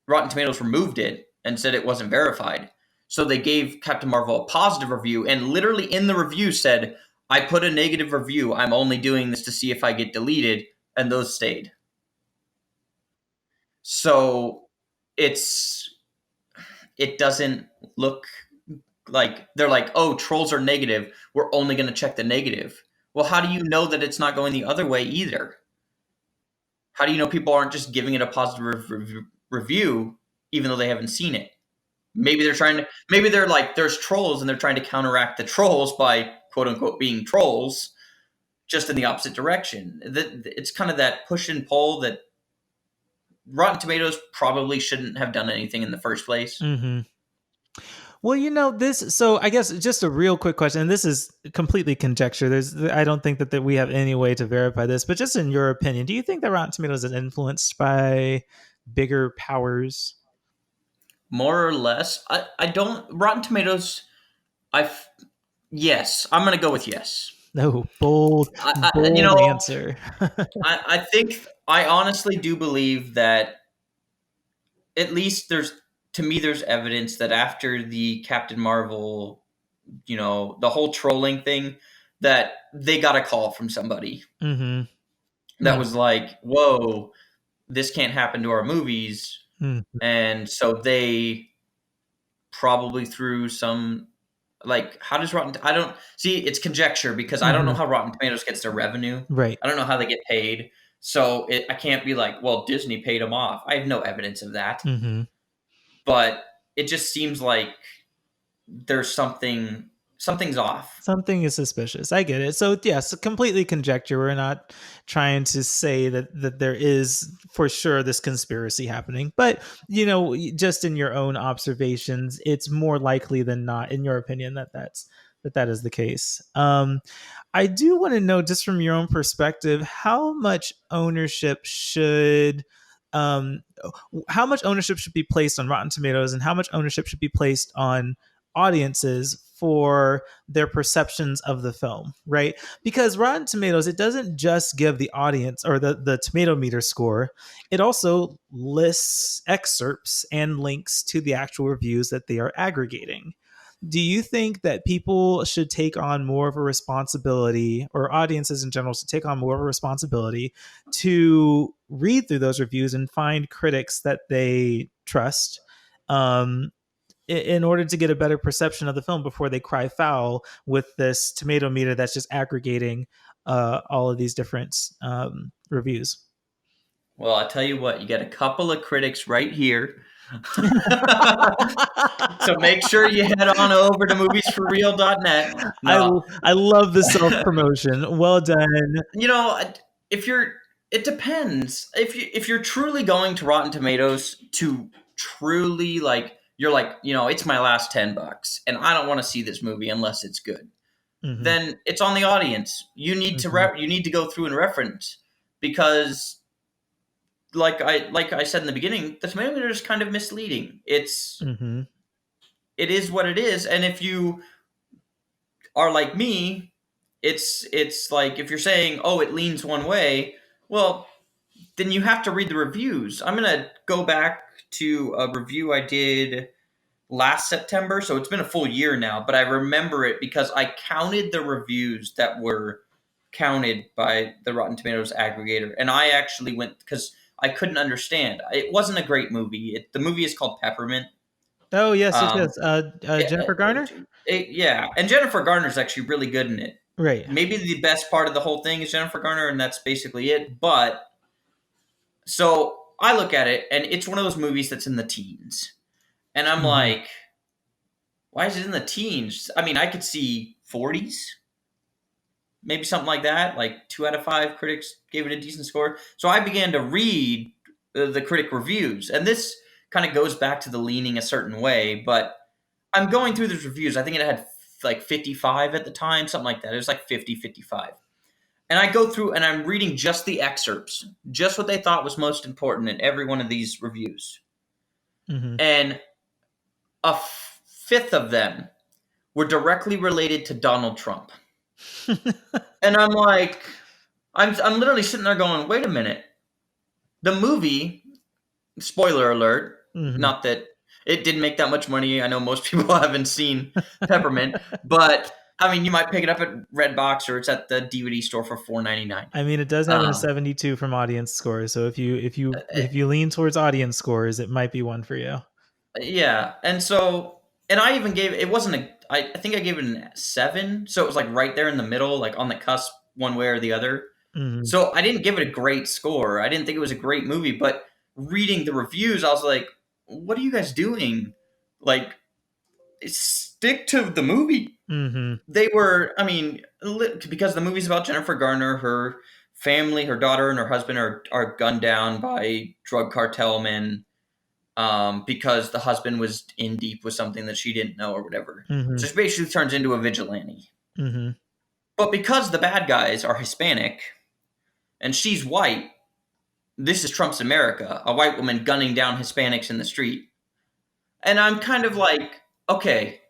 Rotten Tomatoes removed it and said it wasn't verified. So they gave Captain Marvel a positive review and literally in the review said, I put a negative review. I'm only doing this to see if I get deleted. And those stayed. So it's it doesn't look like they're like, oh, trolls are negative. We're only going to check the negative. Well, how do you know that it's not going the other way either? How do you know people aren't just giving it a positive review even though they haven't seen it? Maybe they're trying to. Maybe they're like, there's trolls, and they're trying to counteract the trolls by quote unquote being trolls, just in the opposite direction. It's kind of that push and pull that Rotten Tomatoes probably shouldn't have done anything in the first place. Mm-hmm. Well, this. So I guess just a real quick question, and this is completely conjecture. I don't think that we have any way to verify this, but just in your opinion, do you think that Rotten Tomatoes is influenced by bigger powers? More or less. I don't. Rotten Tomatoes. Yes. I'm going to go with yes. No, bold answer. I think I honestly do believe that at least there's evidence that after the Captain Marvel, the whole trolling thing, that they got a call from somebody Mm-hmm. that was like, whoa, this can't happen to our movies. Mm-hmm. And so they probably threw some, like, how does I don't see, it's conjecture because I don't know how Rotten Tomatoes gets their revenue. Right. I don't know how they get paid. So I can't be like, well, Disney paid them off. I have no evidence of that. Mm-hmm. But it just seems like there's something's off. Something is suspicious. I get it. So yes, completely conjecture. We're not trying to say that there is for sure this conspiracy happening, but just in your own observations, it's more likely than not, in your opinion, that is the case. I do want to know, just from your own perspective, how much ownership should be placed on Rotten Tomatoes, and how much ownership should be placed on audiences for their perceptions of the film, right? Because Rotten Tomatoes, it doesn't just give the audience or the Tomatometer score, it also lists excerpts and links to the actual reviews that they are aggregating. Do you think that people should take on more of a responsibility, or audiences in general should take on more of a responsibility to read through those reviews and find critics that they trust, in order to get a better perception of the film before they cry foul with this tomato meter that's just aggregating all of these different reviews? Well, I tell you what, you got a couple of critics right here. So make sure you head on over to moviesforreal.net. No. I love the self-promotion. Well done. It depends. If you're truly going to Rotten Tomatoes to truly you're like, it's my last $10 and I don't want to see this movie unless it's good. Mm-hmm. Then it's on the audience. You need to go through and reference, because like I said in the beginning, the Tomatometer is kind of misleading. It is what it is, and if you are like me, it's like, if you're saying, oh, it leans one way, well, then you have to read the reviews. I'm gonna go back to a review I did last September, so it's been a full year now, but I remember it because I counted the reviews that were counted by the Rotten Tomatoes aggregator, and I actually went, because I couldn't understand. It wasn't a great movie. The movie is called Peppermint. Oh, yes, Jennifer Garner? Yeah, and Jennifer Garner is actually really good in it. Right. Maybe the best part of the whole thing is Jennifer Garner, and that's basically it. But, so I look at it, and it's one of those movies that's in the teens. And I'm like, why is it in the teens? I mean, I could see 40s. Maybe something like that. Like 2 out of 5 critics gave it a decent score. So I began to read the critic reviews. And this kind of goes back to the leaning a certain way. But I'm going through these reviews. I think it had like 55 at the time, something like that. It was like 50, 55. And I go through and I'm reading just the excerpts, just what they thought was most important in every one of these reviews. And fifth of them were directly related to Donald Trump. And I'm like, I'm literally sitting there going, wait a minute. The movie, spoiler alert, Mhm. not that it didn't make that much money. I know most people haven't seen Peppermint, but I mean, you might pick it up at Redbox or it's at the DVD store for $4.99. I mean, it does have a 72 from audience scores, so if you lean towards audience scores, it might be one for you. Yeah, and so, and I even gave it wasn't a. I think I gave it a 7, so it was like right there in the middle, like on the cusp, one way or the other. Mhm. So I didn't give it a great score. I didn't think it was a great movie, but reading the reviews, I was like, "What are you guys doing? Like, stick to the movie." Mhm. They were, I mean, because the movie's about Jennifer Garner, her family, her daughter, and her husband are gunned down by drug cartel men because the husband was in deep with something that she didn't know or whatever. So Mhm. she basically turns into a vigilante. Mhm. But because the bad guys are Hispanic and she's white, this is Trump's America, a white woman gunning down Hispanics in the street. And I'm kind of like, okay,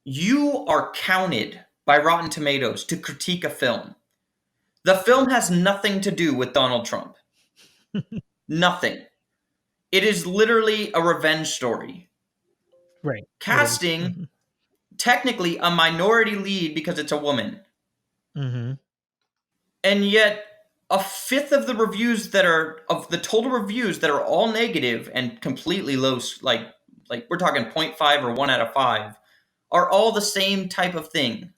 you are counted by Rotten Tomatoes to critique a film. The film has nothing to do with Donald Trump. Nothing. It is literally a revenge story. Right. It is. Casting Mhm. technically a minority lead because it's a woman. Mhm. And yet a fifth of the reviews that are of the total reviews that are all negative and completely low, like we're talking zero point 0.5 or 1 out of 5, are all the same type of thing.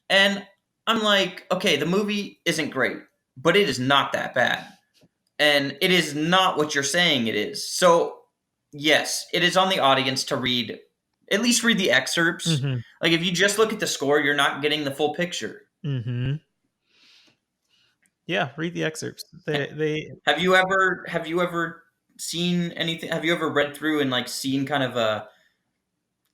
And I'm like, okay, the movie isn't great, but it is not that bad. And it is not what you're saying it is. So, yes, it is on the audience to read, at least read the excerpts. Mhm. Like, if you just look at the score, you're not getting the full picture. Mhm. Yeah, read the excerpts. They Have you ever seen anything? Have you ever read through and like seen kind of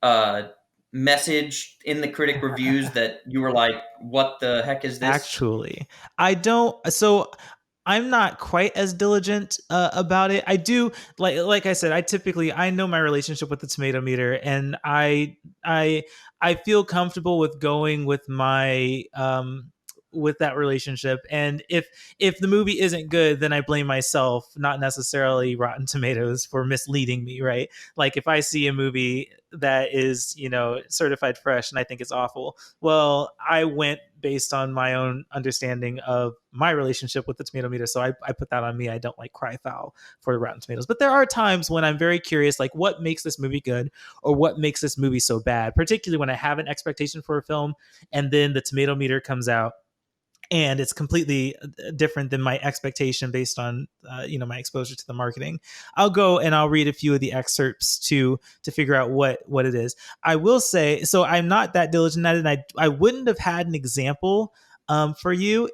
a message in the critic reviews that you were like, "What the heck is this?" actually, I don't. So I'm not quite as diligent about it. I do like I said. I know my relationship with the Tomatometer, and I feel comfortable with going with my with that relationship. And if the movie isn't good, then I blame myself, not necessarily Rotten Tomatoes for misleading me. Right? Like if I see a movie that is certified fresh and I think it's awful, well, I went based on my own understanding of my relationship with the tomato meter. So I put that on me. I don't like cry foul for Rotten Tomatoes. But there are times when I'm very curious, like what makes this movie good or what makes this movie so bad, particularly when I have an expectation for a film and then the tomato meter comes out and it's completely different than my expectation based on my exposure to the marketing. I'll go and I'll read a few of the excerpts to figure out what it is. I will say, so I'm not that diligent at it, and I wouldn't have had an example for you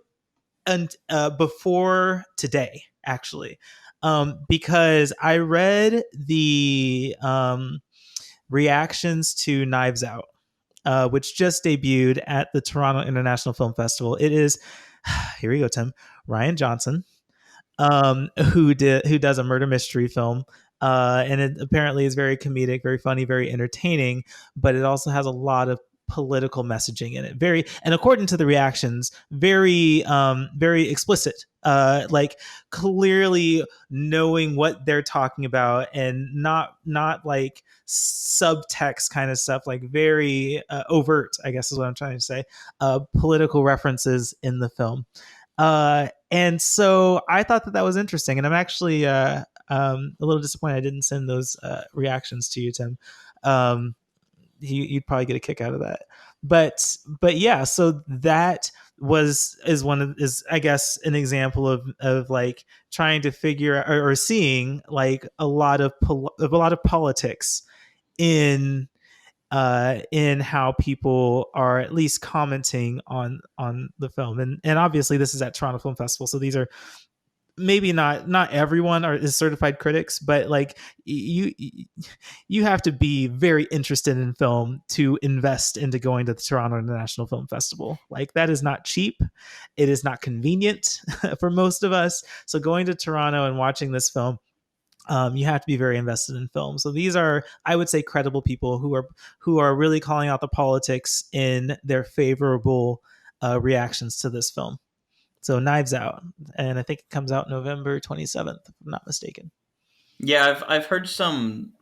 and before today actually, because I read the reactions to Knives Out, which just debuted at the Toronto International Film Festival. It is, here we go, Tim, Ryan Johnson, who does a murder mystery film. And it apparently is very comedic, very funny, very entertaining, but it also has a lot of political messaging in it. Very, and according to the reactions, very explicit. Like clearly knowing what they're talking about and not like subtext kind of stuff, like very overt, I guess is what I'm trying to say, political references in the film. And so I thought that was interesting, and I'm actually a little disappointed I didn't send those reactions to you, Tim. Um, you'd probably get a kick out of that. But yeah, so that is I guess an example of like trying to figure out or seeing like a lot of politics in in how people are at least commenting on the film. And obviously this is at Toronto Film Festival, so these are maybe not everyone is certified critics, but like you have to be very interested in film to invest into going to the Toronto International Film Festival. Like that is not cheap, it is not convenient for most of us. So going to Toronto and watching this film, You have to be very invested in film. So these are, I would say, credible people who are really calling out the politics in their favorable reactions to this film. So Knives Out, and I think it comes out November 27th, if I'm not mistaken. Yeah, I've heard some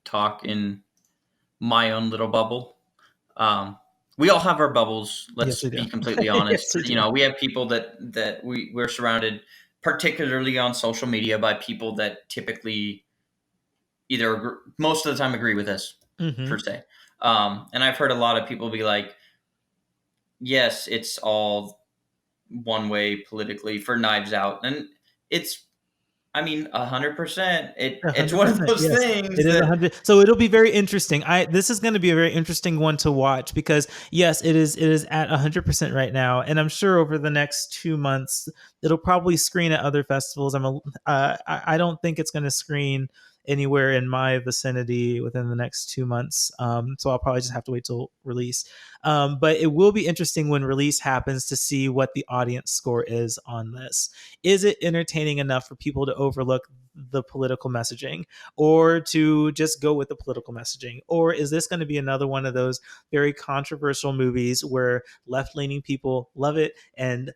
talk in my own little bubble. We all have our bubbles. Yes, Let's we do. be completely honest. Yes, we You do. know, we have people that we're surrounded, particularly on social media, by people that typically most of the time agree with us Mm-hmm. per se. And I've heard a lot of people be like, "Yes, it's all one way politically for Knives Out," and it's, I mean, 100%. It's one of 100%. those Yes, things it is that 100. So it'll be very interesting. This is going to be a very interesting one to watch because yes, it is at 100% right now, and I'm sure over the next 2 months it'll probably screen at other festivals. I don't think it's going to screen anywhere in my vicinity within the next 2 months. So I'll probably just have to wait till release. But it will be interesting when release happens to see what the audience score is on this. Is it entertaining enough for people to overlook the political messaging or to just go with the political messaging? Or is this going to be another one of those very controversial movies where left leaning people love it and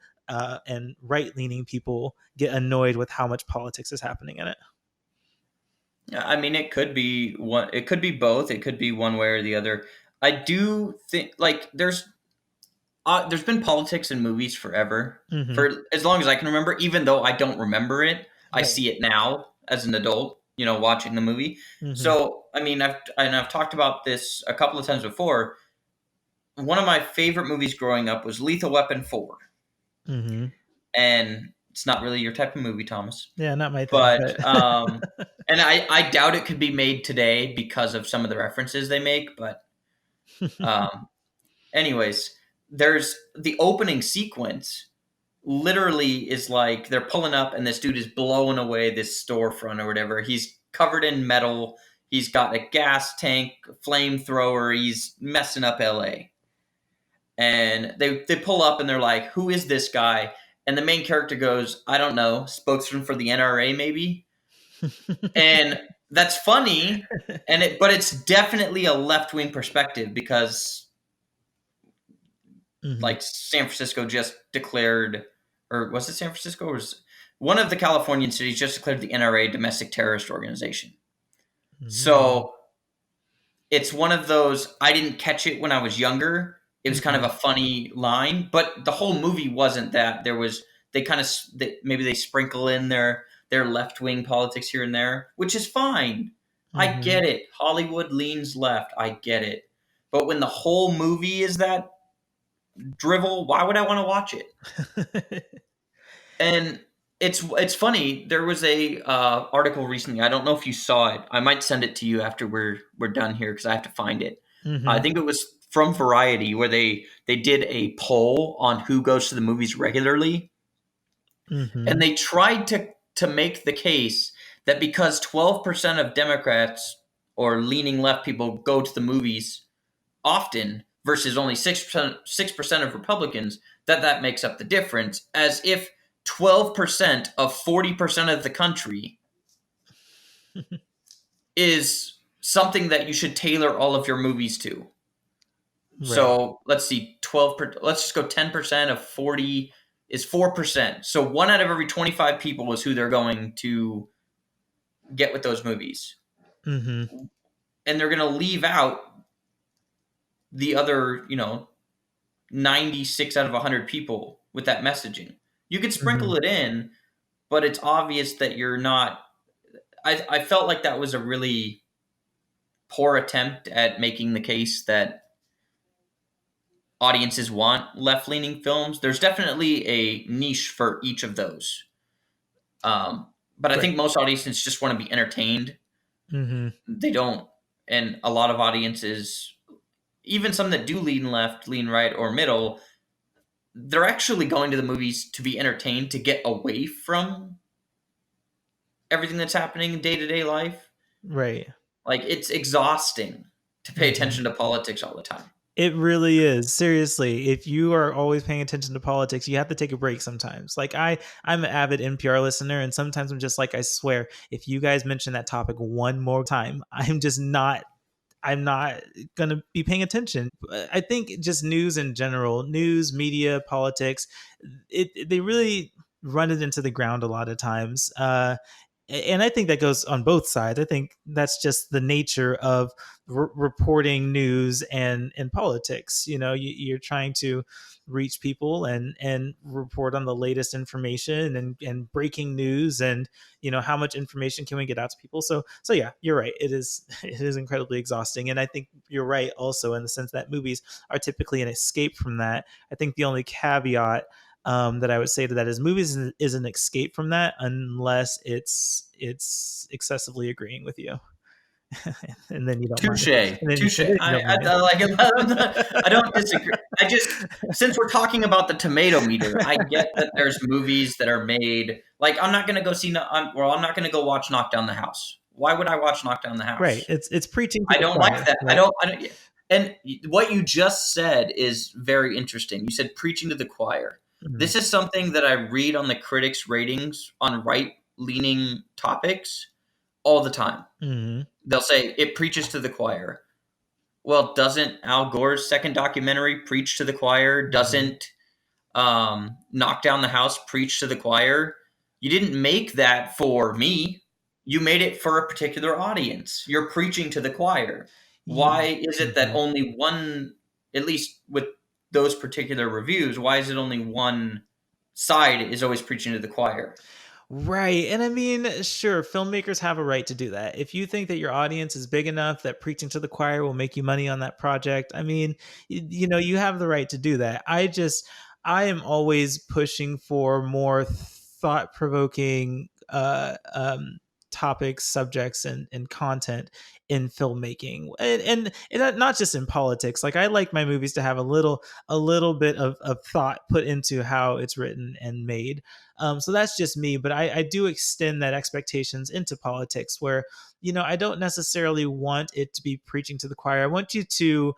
right leaning people get annoyed with how much politics is happening in it? I mean, it could be one. It could be both. It could be one way or the other. I do think like there's been politics in movies forever, Mm-hmm. for as long as I can remember. Even though I don't remember it, I Right. see it now as an adult. You know, watching the movie. Mm-hmm. So I mean, I've talked about this a couple of times before. One of my favorite movies growing up was Lethal Weapon 4, Mm-hmm. and it's not really your type of movie, Thomas. Yeah, not my thing, But but and I doubt it could be made today because of some of the references they make. But um, anyways, there's the opening sequence. Literally, is like they're pulling up, and this dude is blowing away this storefront or whatever. He's covered in metal. He's got a gas tank, flamethrower. He's messing up L.A. And they pull up, and they're like, "Who is this guy?" And the main character goes, "I don't know, spokesman for the NRA, maybe." And that's funny, but it's definitely a left wing perspective because mm-hmm. like San Francisco just declared, or was it San Francisco? Or was one of the Californian cities just declared the NRA domestic terrorist organization? Mm-hmm. So it's one of those. I didn't catch it when I was younger. It was kind of Mm-hmm. a funny line, but the whole movie wasn't that. There was they kind of maybe they sprinkle in their left wing politics here and there, which is fine. I Mm-hmm. get it. Hollywood leans left. I get it. But when the whole movie is that drivel, why would I want to watch it? And it's funny. There was a article recently. I don't know if you saw it. I might send it to you after we're done here because I have to find it. I Mm-hmm. think it was from Variety where they did a poll on who goes to the movies regularly, Mm-hmm. and they tried to make the case that because 12% of Democrats or leaning left people go to the movies often versus only 6% of Republicans, that makes up the difference, as if 12% of 40% of the country is something that you should tailor all of your movies to. Right. So let's see, let's just go 10% of 40 is 4%. So one out of every 25 people is who they're going to get with those movies. Mm-hmm. And they're going to leave out the other, 96 out of 100 people with that messaging. You could Mm-hmm. sprinkle it in, but it's obvious that you're not. I felt like that was a really poor attempt at making the case that audiences want left leaning films. There's definitely a niche for each of those. But I Right. think most audiences just want to be entertained. Mm-hmm. They don't. And a lot of audiences, even some that do lean left, lean right, or middle, they're actually going to the movies to be entertained, to get away from everything that's happening in day to day life. Right. Like, it's exhausting to pay Mm-hmm. attention to politics all the time. It really is. Seriously, if you are always paying attention to politics, you have to take a break sometimes. Like I'm an avid NPR listener, and sometimes I'm just like, I swear, if you guys mention that topic one more time, I'm not going to be paying attention. I think just news in general, news, media, politics, they really run it into the ground a lot of times. And I think that goes on both sides. I think that's just the nature of reporting news and politics. You know, you're trying to reach people and report on the latest information and breaking news, and how much information can we get out to people. So yeah, you're right. It is it is incredibly exhausting, and I think you're right also in the sense that movies are typically an escape from that. I think the only caveat that I would say to that is movies is an escape from that unless it's excessively agreeing with you, and then you don't mind. Touche, And then, touche. and then you don't I like it. I don't disagree. mind. I just, since we're talking about the tomato meter, I get that there's movies that are made. Like, I'm not gonna go see. I'm not gonna go watch Knock Down the House. Why would I watch Knock Down the Right. House? It's preaching to I the don't like choir, that. right? I don't. And what you just said is very interesting. You said preaching to the choir. Mhm. This is something that I read on the critics' ratings on right-leaning topics all the time. Mhm. They'll say it preaches to the choir. Well, doesn't Al Gore's second documentary preach to the choir? Mhm. Doesn't Knock Down the House preach to the choir? You didn't make that for me. You made it for a particular audience. You're preaching to the choir. Why is it that Mhm. only one, at least with those particular reviews, why is it only one side is always preaching to the choir? Right. And I mean, sure, filmmakers have a right to do that. If you think that your audience is big enough that preaching to the choir will make you money on that project, I mean, you have the right to do that. I am always pushing for more thought provoking topics, subjects, and content in filmmaking, and not just in politics. Like, I like my movies to have a little bit of thought put into how it's written and made. So that's just me, but I do extend that expectations into politics, where I don't necessarily want it to be preaching to the choir. I want you to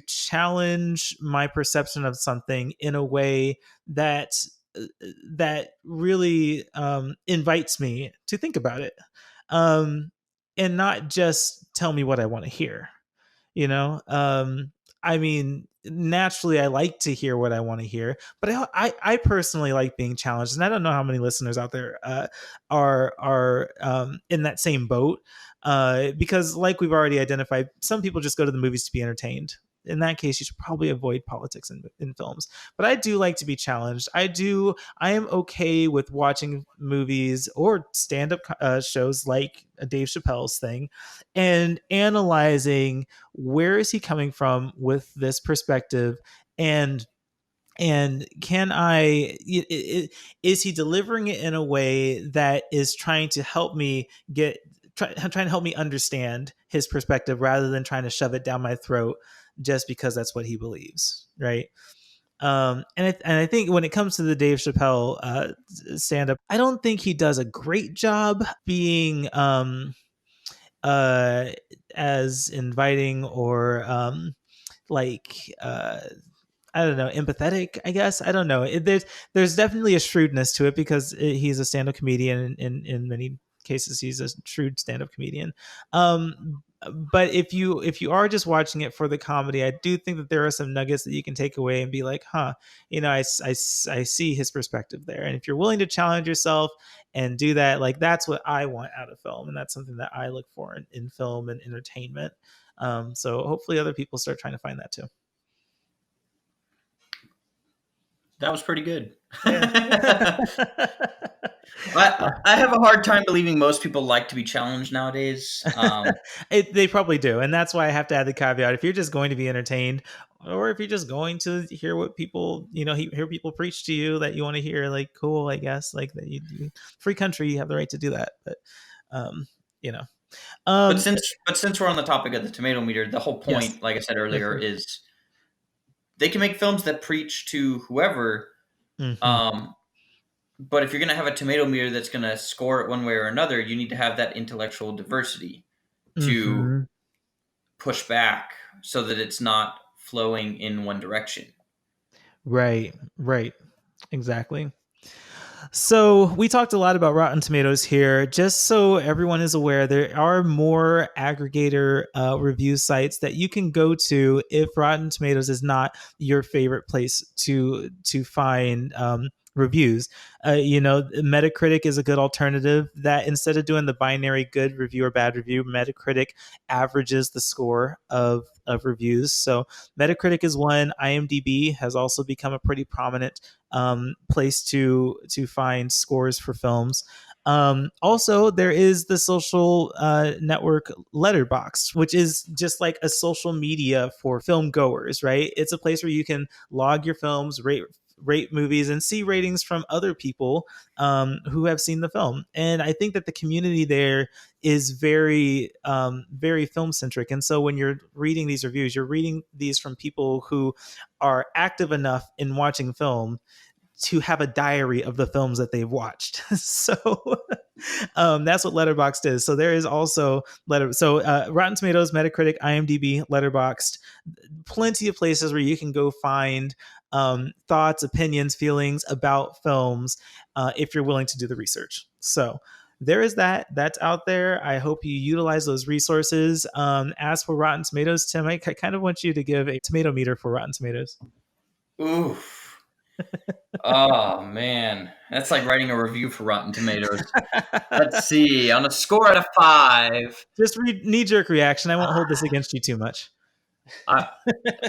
challenge my perception of something in a way that really invites me to think about it, um, and not just tell me what I want to hear. I mean, naturally I like to hear what I want to hear, but I personally like being challenged, and I don't know how many listeners out there are in that same boat, because like we've already identified, some people just go to the movies to be entertained. In that case, you should probably avoid politics in films. But I do like to be challenged. I am okay with watching movies or stand-up shows like Dave Chappelle's thing, and analyzing where is he coming from with this perspective, and can is he delivering it in a way that is trying to help me trying to help me understand his perspective, rather than trying to shove it down my throat just because that's what he believes, right? And I think when it comes to the Dave Chappelle stand up, I don't think he does a great job being uh as inviting or like I don't know, empathetic, I guess. I don't know. There's definitely a shrewdness to it, because he's a stand-up comedian. In many cases, he's a shrewd stand-up comedian. But if you are just watching it for the comedy, I do think that there are some nuggets that you can take away and be like, huh, I see his perspective there. And if you're willing to challenge yourself and do that, like, that's what I want out of film, and that's something that I look for in film and entertainment. So hopefully other people start trying to find that too. That was pretty good. Yeah. I have a hard time believing most people like to be challenged nowadays. They probably do, and that's why I have to add the caveat: if you're just going to be entertained, or if you're just going to hear what people, hear people preach to you that you want to hear, like, cool, I guess, like that, free country, you have the right to do that. But um, you know, But um, since we're on the topic of the tomato meter, the whole yes, point, like I said yes, earlier, sir. is they can make films that preach to whoever. Hmm. Um, but if you're going to have a tomato meter that's going to score it one way or another, you need to have that intellectual diversity to Hmm. push back so that it's not flowing in one direction. Right. Exactly. So we talked a lot about Rotten Tomatoes here. Just so everyone is aware, there are more aggregator review sites that you can go to if Rotten Tomatoes is not your favorite place to find reviews. Metacritic is a good alternative. That instead of doing the binary good review or bad review, Metacritic averages the score of reviews. So Metacritic is one. IMDb has also become a pretty prominent place to find scores for films. Also, there is the social network Letterboxd, which is just like a social media for film goers, right? It's a place where you can log your films, rate movies, and see ratings from other people who have seen the film. And I think that the community there is very film centric. And so when you're reading these reviews, you're reading these from people who are active enough in watching film to have a diary of the films that they've watched. So that's what Letterboxd is. So there is also Rotten Tomatoes, Metacritic, IMDb, Letterboxd, plenty of places where you can go find thoughts, opinions, feelings about films if you're willing to do the research. So there is that's out there. I hope you utilize those resources. As for Rotten Tomatoes, Tim, I kind of want you to give a tomato meter for Rotten Tomatoes. Oof. Oh man, that's like writing a review for Rotten Tomatoes. Let's see, on a score out of 5. Just knee-jerk reaction. I won't hold this against you too much.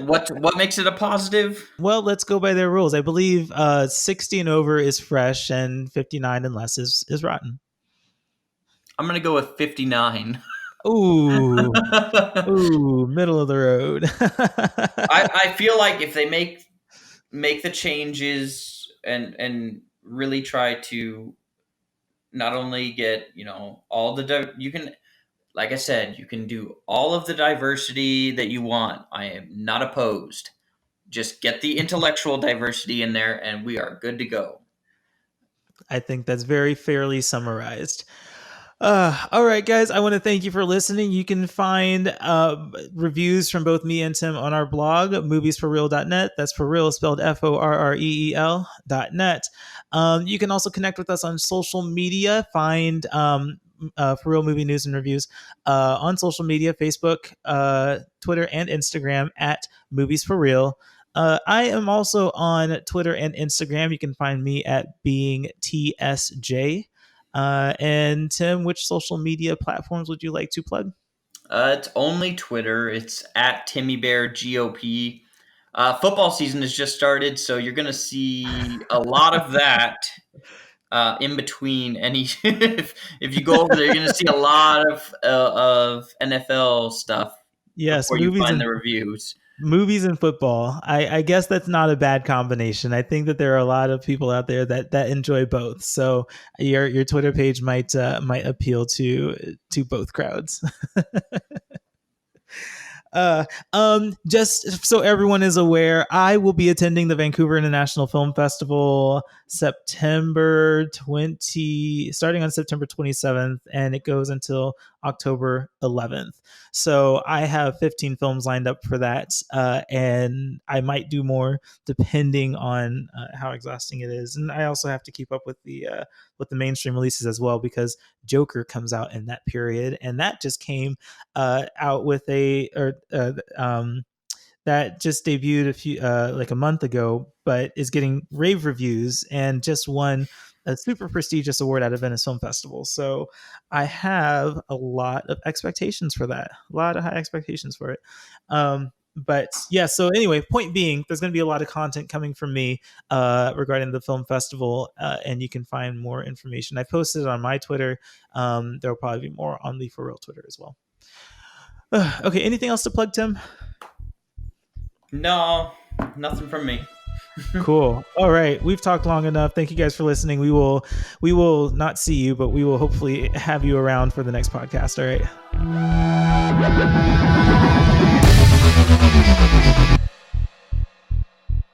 What makes it a positive? Well, let's go by their rules. I believe 60 and over is fresh, and 59 and less is rotten. I'm gonna go with 59. Ooh, middle of the road. I feel like if they make the changes and really try to not only get all the you can, like I said, you can do all of the diversity that you want. I am not opposed. Just get the intellectual diversity in there, and we are good to go. I think that's very fairly summarized. All right, guys, I want to thank you for listening. You can find reviews from both me and Tim on our blog, moviesforreal.net. That's for real spelled FORREEL.net. You can also connect with us on social media. Find For Real Movie News and Reviews on social media, Facebook, Twitter, and Instagram at Movies for Real. I am also on Twitter and Instagram. You can find me at being TSJ. And Tim, which social media platforms would you like to plug? It's only Twitter. It's at Timmy Bear GOP. Football season has just started, so you're going to see a lot of that in between any. if you go over there, you're going to see a lot of NFL stuff. Yes, before you find the reviews. Movies and football. I guess that's not a bad combination. I think that there are a lot of people out there that enjoy both. So your Twitter page might appeal to both crowds. Just so everyone is aware, I will be attending the Vancouver International Film Festival starting on September 27th, and it goes until October 11th. So I have 15 films lined up for that, and I might do more depending on how exhausting it is. And I also have to keep up with the mainstream releases as well, because Joker comes out in that period, and that just came out with that just debuted a month ago, but is getting rave reviews and just won a super prestigious award at a Venice Film Festival. So I have a lot of expectations for that, a lot of high expectations for it. But yeah, so anyway, point being, there's going to be a lot of content coming from me regarding the film festival, and you can find more information. I posted it on my Twitter. There will probably be more on the For Real Twitter as well. Okay, anything else to plug, Tim? No, nothing from me. Cool. All right, we've talked long enough. Thank you guys for listening. We will not see you, but we will hopefully have you around for the next podcast. All right.